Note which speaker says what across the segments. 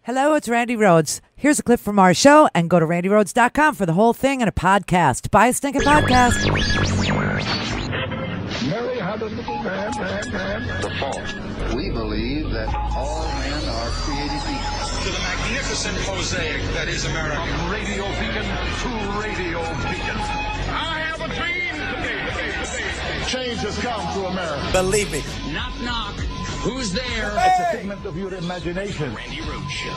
Speaker 1: Hello, it's Randi Rhodes. Here's a clip from our show, and go to randirhodes.com for the whole thing and a podcast. Buy a stinking podcast.
Speaker 2: Mary had a little man.
Speaker 3: The fall. We believe that all men are created equal.
Speaker 4: To the magnificent mosaic that is America.
Speaker 2: From radio beacon to radio beacon. I have a dream today. Change has come to America.
Speaker 5: Believe me.
Speaker 4: Knock, knock. Who's there?
Speaker 2: It's a figment of your imagination.
Speaker 4: Randi Rhodes Show.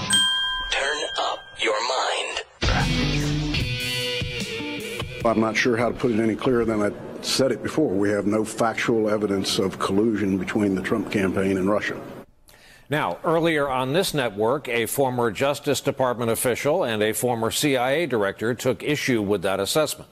Speaker 5: Turn up your mind.
Speaker 6: I'm not sure how to put it any clearer than I said it before. We have no factual evidence of collusion between the Trump campaign and Russia.
Speaker 7: Now, earlier on this network, a former Justice Department official and a former CIA director took issue with that assessment.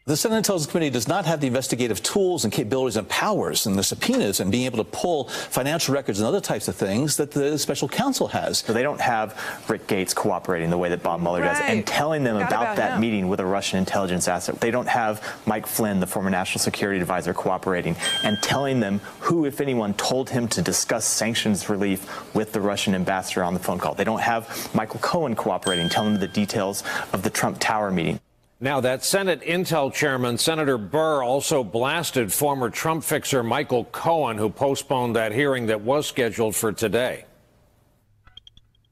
Speaker 8: The Senate Intelligence Committee does not have the investigative tools and capabilities and powers and the subpoenas and being able to pull financial records and other types of things that the special counsel has.
Speaker 9: So they don't have Rick Gates cooperating the way that Bob Mueller does and telling them about that meeting with a Russian intelligence asset. They don't have Mike Flynn, the former national security advisor, cooperating and telling them who, if anyone, told him to discuss sanctions relief with the Russian ambassador on the phone call. They don't have Michael Cohen cooperating, telling them the details of the Trump Tower meeting.
Speaker 7: Now, that Senate Intel chairman, Senator Burr, also blasted former Trump fixer Michael Cohen, who postponed that hearing that was scheduled for today.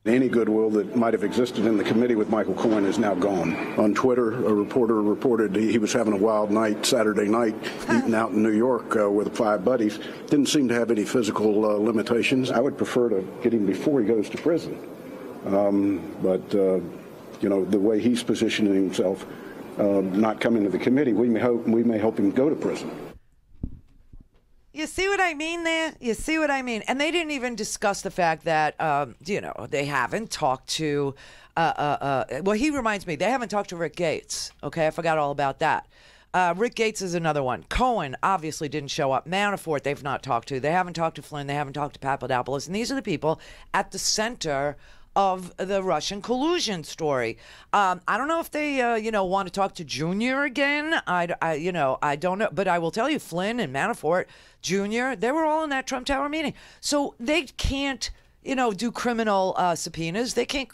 Speaker 6: Any goodwill that might have existed in the committee with Michael Cohen is now gone. On Twitter, a reporter reported he was having a wild night Saturday night, eating out in New York with 5 buddies. Didn't seem to have any physical limitations. I would prefer to get him before he goes to prison. You know, the way he's positioning himself, not coming to the committee, we may help him go to prison.
Speaker 1: You see what I mean there? You see what I mean? And they didn't even discuss the fact that, they haven't talked to, well, he reminds me, they haven't talked to Rick Gates. Okay, I forgot all about that. Rick Gates is another one. Cohen obviously didn't show up. Manafort, they've not talked to. They haven't talked to Flynn. They haven't talked to Papadopoulos. And these are the people at the center of the Russian collusion story. I don't know if they, want to talk to Junior again. I don't know. But I will tell you, Flynn and Manafort Jr., they were all in that Trump Tower meeting. So they can't, do criminal subpoenas. They can't,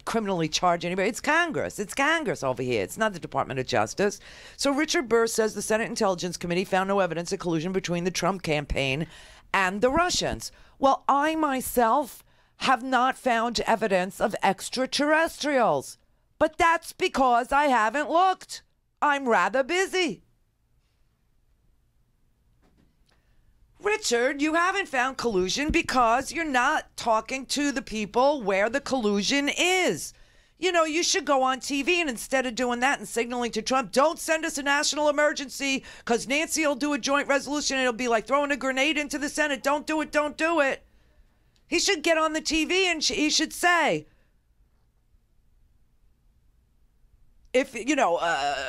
Speaker 1: criminally charge anybody. It's Congress. It's Congress over here. It's not the Department of Justice. So Richard Burr says the Senate Intelligence Committee found no evidence of collusion between the Trump campaign and the Russians. Well, I myself have not found evidence of extraterrestrials. But that's because I haven't looked. I'm rather busy. Richard, you haven't found collusion because you're not talking to the people where the collusion is. You should go on TV and instead of doing that and signaling to Trump, don't send us a national emergency because Nancy will do a joint resolution and it'll be like throwing a grenade into the Senate. Don't do it. Don't do it. He should get on the TV and he should say,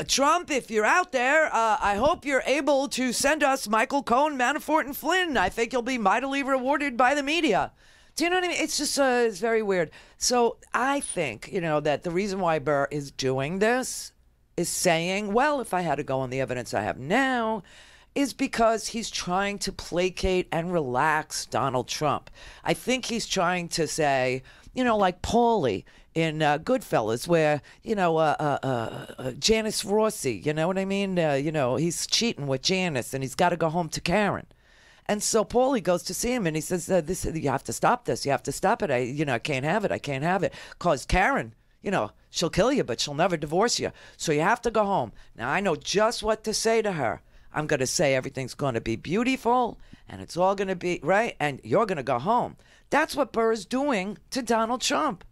Speaker 1: Trump, if you're out there, I hope you're able to send us Michael Cohen, Manafort, and Flynn. I think you'll be mightily rewarded by the media. Do you know what I mean? It's just, it's very weird. So I think, that the reason why Burr is doing this is saying, well, if I had to go on the evidence I have now, is because he's trying to placate and relax Donald Trump. I think he's trying to say, like Paulie in Goodfellas, where, Janice Rossi, you know what I mean? He's cheating with Janice and he's got to go home to Karen. And so Paulie goes to see him and he says, you have to stop this. You have to stop it. I can't have it. I can't have it. Because Karen, she'll kill you, but she'll never divorce you. So you have to go home. Now, I know just what to say to her. I'm going to say everything's going to be beautiful and it's all going to be right. And you're going to go home. That's what Burr is doing to Donald Trump.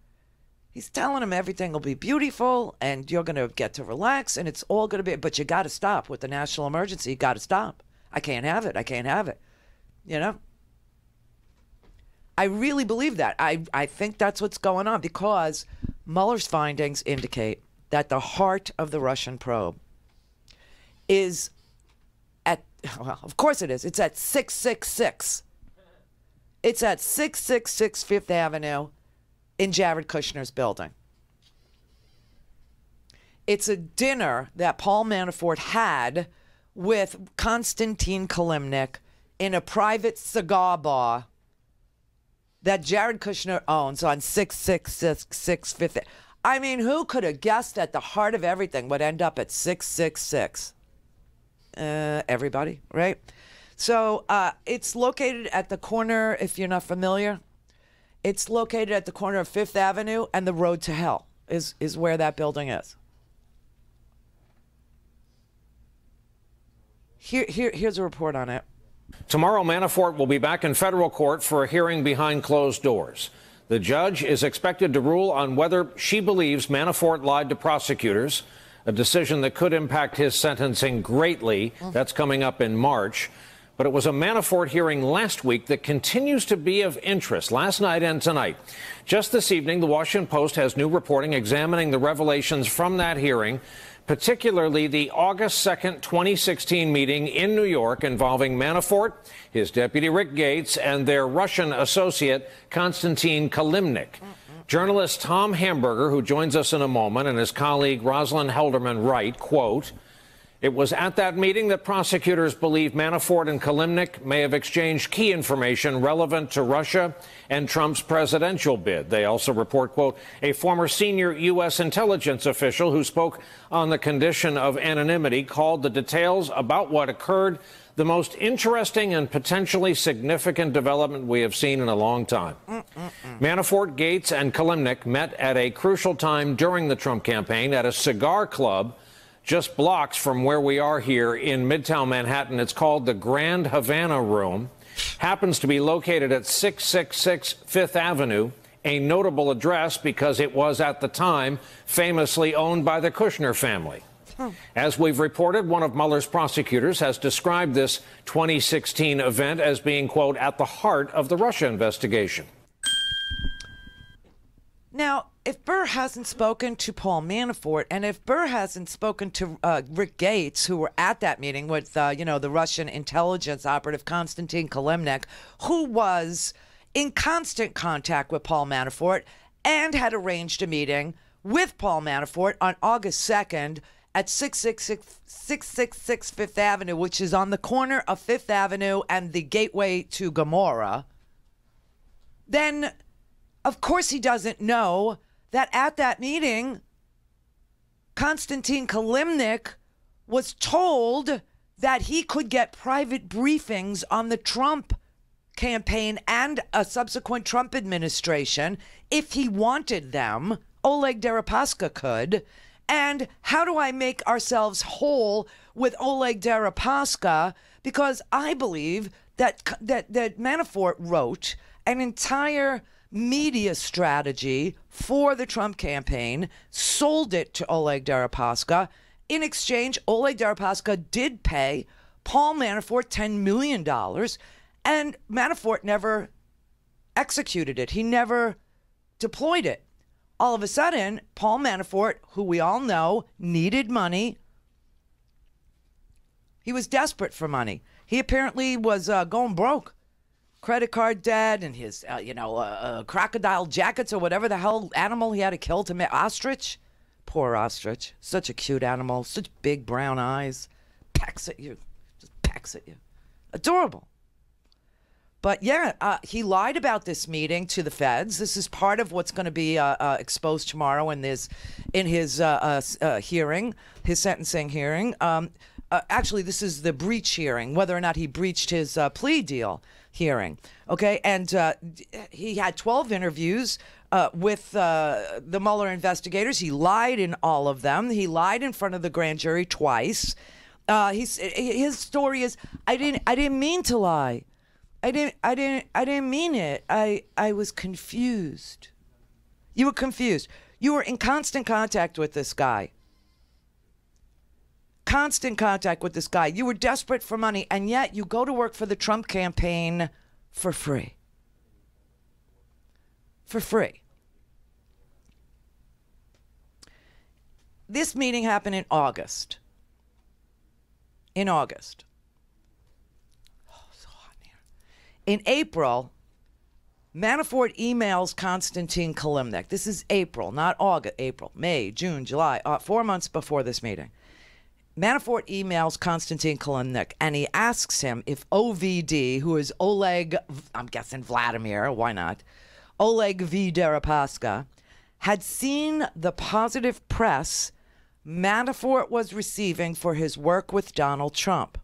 Speaker 1: He's telling him everything will be beautiful and you're going to get to relax and it's all going to be, but you got to stop with the national emergency. You got to stop. I can't have it. I can't have it. I really believe that. I think that's what's going on because Mueller's findings indicate that the heart of the Russian probe is well, of course it is. It's at 666. It's at 666 Fifth Avenue in Jared Kushner's building. It's a dinner that Paul Manafort had with Konstantin Kilimnik in a private cigar bar that Jared Kushner owns on 666 Fifth. I mean, who could have guessed that the heart of everything would end up at 666? Everybody, right? So it's located at the corner, if you're not familiar, it's located at the corner of Fifth Avenue and the Road to Hell is where that building is. Here's a report on it.
Speaker 7: Tomorrow, Manafort will be back in federal court for a hearing behind closed doors. The judge is expected to rule on whether she believes Manafort lied to prosecutors, a decision that could impact his sentencing greatly. That's coming up in March. But it was a Manafort hearing last week that continues to be of interest last night and tonight. Just this evening, the Washington Post has new reporting examining the revelations from that hearing, particularly the August 2nd, 2016 meeting in New York involving Manafort, his deputy Rick Gates, and their Russian associate, Konstantin Kilimnik. Journalist Tom Hamburger, who joins us in a moment, and his colleague Rosalind Helderman write, quote, "It was at that meeting that prosecutors believe Manafort and Kilimnik may have exchanged key information relevant to Russia and Trump's presidential bid." They also report, quote, "A former senior U.S. intelligence official who spoke on the condition of anonymity called the details about what occurred the most interesting and potentially significant development we have seen in a long time." Manafort, Gates, and Kilimnik met at a crucial time during the Trump campaign at a cigar club just blocks from where we are here in Midtown Manhattan. It's called the Grand Havana Room. Happens to be located at 666 Fifth Avenue, a notable address because it was at the time famously owned by the Kushner family. As we've reported, one of Mueller's prosecutors has described this 2016 event as being, quote, "at the heart of the Russia investigation."
Speaker 1: Now, if Burr hasn't spoken to Paul Manafort, and if Burr hasn't spoken to Rick Gates, who were at that meeting with, the Russian intelligence operative Konstantin Kilimnik, who was in constant contact with Paul Manafort and had arranged a meeting with Paul Manafort on August 2nd at 666 Fifth Avenue, which is on the corner of Fifth Avenue and the gateway to Gomorrah, then of course he doesn't know that at that meeting, Konstantin Kilimnik was told that he could get private briefings on the Trump campaign and a subsequent Trump administration if he wanted them. Oleg Deripaska could. And how do I make ourselves whole with Oleg Deripaska? Because I believe that Manafort wrote an entire media strategy for the Trump campaign, sold it to Oleg Deripaska. In exchange, Oleg Deripaska did pay Paul Manafort $10 million, and Manafort never executed it. He never deployed it. All of a sudden, Paul Manafort, who we all know needed money, he was desperate for money. He apparently was going broke. Credit card debt and his, crocodile jackets or whatever the hell animal he had to kill to make. Ostrich? Poor ostrich. Such a cute animal. Such big brown eyes. Pecks at you. Just pecks at you. Adorable. But yeah, he lied about this meeting to the feds. This is part of what's going to be exposed tomorrow in his hearing, his sentencing hearing. Actually, this is the breach hearing, whether or not he breached his plea deal hearing. Okay, and he had 12 interviews with the Mueller investigators. He lied in all of them. He lied in front of the grand jury twice. His story is, I didn't mean to lie. I didn't mean it. I was confused. You were confused. You were in constant contact with this guy. Constant contact with this guy. You were desperate for money, and yet you go to work for the Trump campaign for free. For free. This meeting happened in August. In August. In April, Manafort emails Konstantin Kilimnik. This is April, not August. April, May, June, July, 4 months before this meeting. Manafort emails Konstantin Kilimnik, and he asks him if OVD, who is Oleg, I'm guessing Vladimir, why not, Oleg V. Deripaska, had seen the positive press Manafort was receiving for his work with Donald Trump.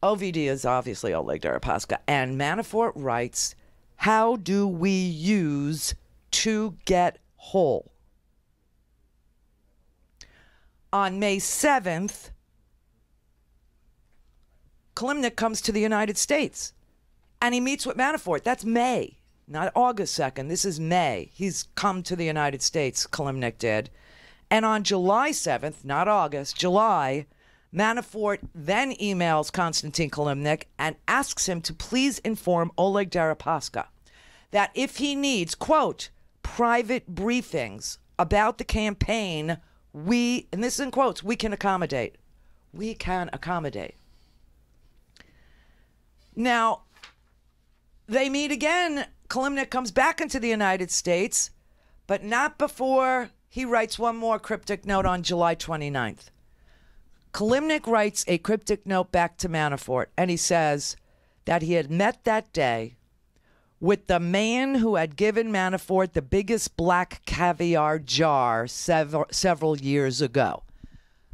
Speaker 1: OVD is obviously Oleg Deripaska, and Manafort writes, "How do we use to get whole?" On May 7th, Kilimnik comes to the United States, and he meets with Manafort. That's May, not August 2nd. This is May. He's come to the United States, Kilimnik did. And on July 7th, not August, July, Manafort then emails Konstantin Kilimnik and asks him to please inform Oleg Deripaska that if he needs, quote, private briefings about the campaign, we, and this is in quotes, we can accommodate. We can accommodate. Now, they meet again. Kilimnik comes back into the United States, but not before he writes one more cryptic note on July 29th. Kilimnik writes a cryptic note back to Manafort, and he says that he had met that day with the man who had given Manafort the biggest black caviar jar several years ago.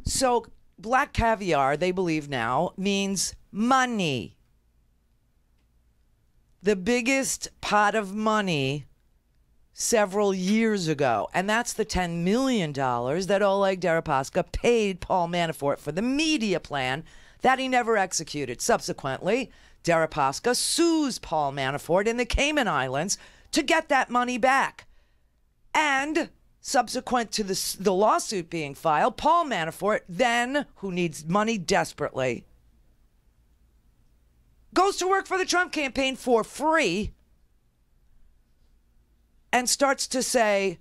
Speaker 1: So black caviar, they believe now, means money. The biggest pot of money several years ago. And that's the $10 million that Oleg Deripaska paid Paul Manafort for the media plan that he never executed. Subsequently, Deripaska sues Paul Manafort in the Cayman Islands to get that money back. And subsequent to the lawsuit being filed, Paul Manafort, then, who needs money desperately, goes to work for the Trump campaign for free and starts to say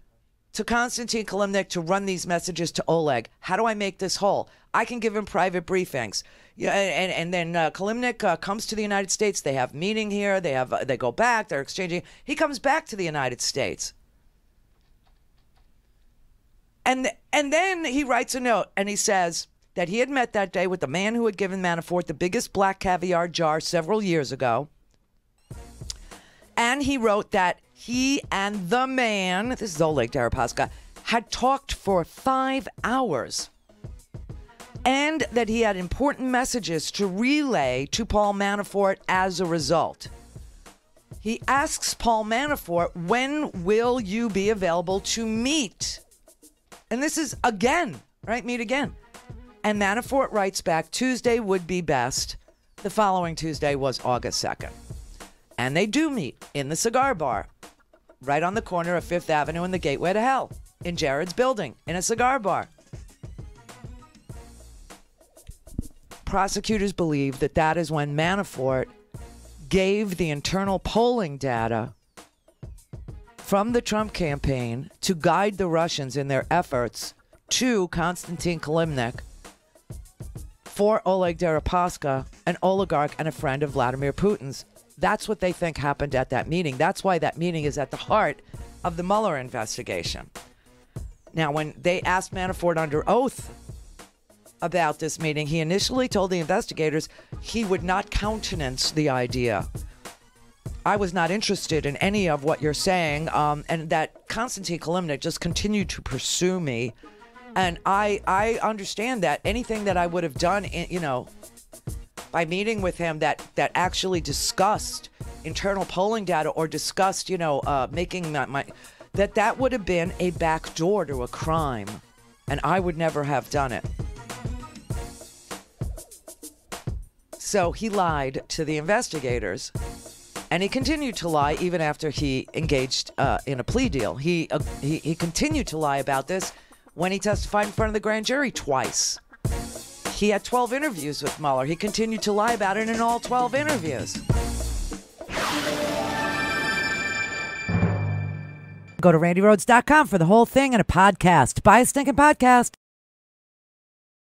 Speaker 1: to Konstantin Kilimnik to run these messages to Oleg. How do I make this whole? I can give him private briefings. Yeah, and then Kilimnik comes to the United States. They have meeting here. They go back. They're exchanging. He comes back to the United States. And then he writes a note, and he says that he had met that day with the man who had given Manafort the biggest black caviar jar several years ago. And he wrote that he and the man, this is Oleg Deripaska, had talked for 5 hours. And that he had important messages to relay to Paul Manafort as a result. He asks Paul Manafort, when will you be available to meet? And this is again, right? Meet again. And Manafort writes back, Tuesday would be best. The following Tuesday was August 2nd. And they do meet in the cigar bar, right on the corner of 5th Avenue and the Gateway to Hell, in Jared's building, in a cigar bar. Prosecutors believe that that is when Manafort gave the internal polling data from the Trump campaign to guide the Russians in their efforts to Konstantin Kilimnik for Oleg Deripaska, an oligarch and a friend of Vladimir Putin's. That's what they think happened at that meeting. That's why that meeting is at the heart of the Mueller investigation. Now, when they asked Manafort under oath about this meeting, he initially told the investigators he would not countenance the idea. I was not interested in any of what you're saying, and that Konstantin Kilimnik just continued to pursue me. And I understand that anything that I would have done, by meeting with him that actually discussed internal polling data or discussed, making that would have been a backdoor to a crime. And I would never have done it. So he lied to the investigators, and he continued to lie even after he engaged in a plea deal. He continued to lie about this when he testified in front of the grand jury twice. He had 12 interviews with Mueller. He continued to lie about it in all 12 interviews. Go to RandiRhodes.com for the whole thing and a podcast. Buy a stinking podcast.